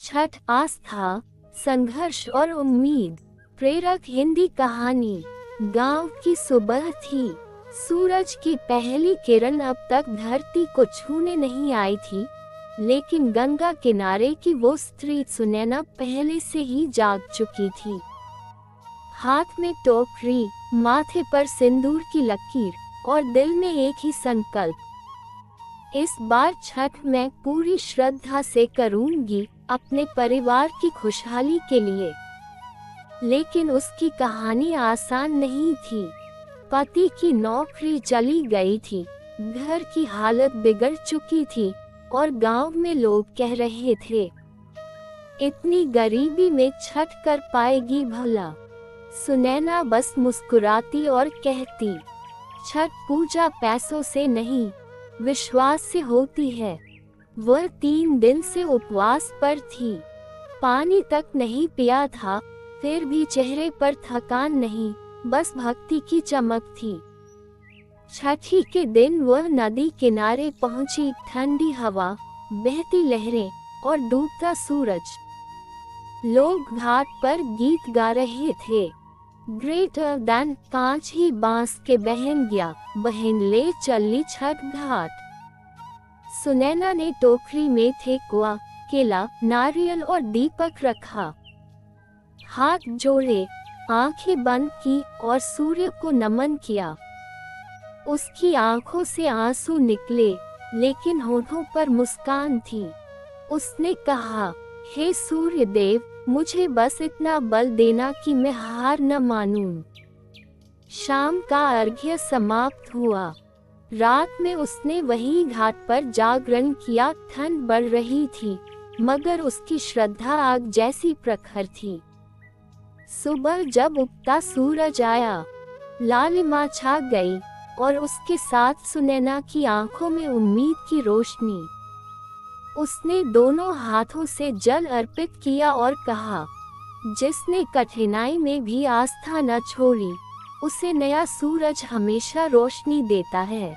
छठ आस्था, संघर्ष और उम्मीद। प्रेरक हिंदी कहानी। गांव की सुबह थी। सूरज की पहली किरण अब तक धरती को छूने नहीं आई थी, लेकिन गंगा किनारे की वो स्त्री सुनैना पहले से ही जाग चुकी थी। हाथ में टोकरी, माथे पर सिंदूर की लकीर और दिल में एक ही संकल्प, इस बार छठ मैं पूरी श्रद्धा से करूंगी, अपने परिवार की खुशहाली के लिए। लेकिन उसकी कहानी आसान नहीं थी। पति की नौकरी चली गई थी, घर की हालत बिगड़ चुकी थी और गांव में लोग कह रहे थे, इतनी गरीबी में छठ कर पाएगी भला। सुनैना बस मुस्कुराती और कहती, छठ पूजा पैसों से नहीं, विश्वास से होती है। वह 3 दिन से उपवास पर थी, पानी तक नहीं पिया था, फिर भी चेहरे पर थकान नहीं, बस भक्ति की चमक थी। छठी के दिन वह नदी किनारे पहुंची। ठंडी हवा, बहती लहरें और डूबता सूरज। लोग घाट पर गीत गा रहे थे। ग्रेटर देन कांच ही बांस के बहन गया, बहन ले चली छठ घाट। सुनैना ने टोकरी में ठेकुआ, केला, नारियल और दीपक रखा। हाथ जोड़े, आंखें बंद की और सूर्य को नमन किया। उसकी आंखों से आंसू निकले, लेकिन होठों पर मुस्कान थी। उसने कहा, हे सूर्य देव, मुझे बस इतना बल देना कि मैं हार न मानूं। शाम का अर्घ्य समाप्त हुआ। रात में उसने वही घाट पर जागरण किया। ठंड बढ़ रही थी, मगर उसकी श्रद्धा आग जैसी प्रखर थी। सुबह जब उगता सूरज आया, लालिमा छा गई और उसके साथ सुनैना की आंखों में उम्मीद की रोशनी। उसने दोनों हाथों से जल अर्पित किया और कहा, जिसने कठिनाई में भी आस्था न छोड़ी, उसे नया सूरज हमेशा रोशनी देता है।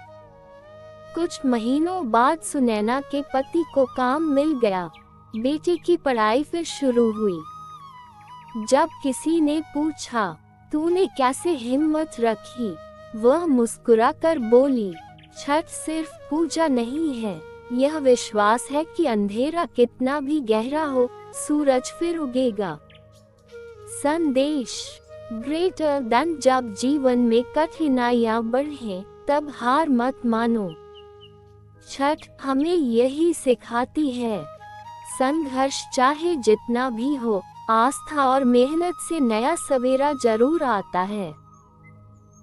कुछ महीनों बाद सुनैना के पति को काम मिल गया। बेटी की पढ़ाई फिर शुरू हुई। जब किसी ने पूछा, तूने कैसे हिम्मत रखी, वह मुस्कुराकर बोली, छठ सिर्फ पूजा नहीं है, यह विश्वास है कि अंधेरा कितना भी गहरा हो, सूरज फिर उगेगा। संदेश। Greater than. जब जीवन में कठिनाइयां बढ़े, तब हार मत मानो। छठ हमें यही सिखाती है, संघर्ष चाहे जितना भी हो, आस्था और मेहनत से नया सवेरा जरूर आता है।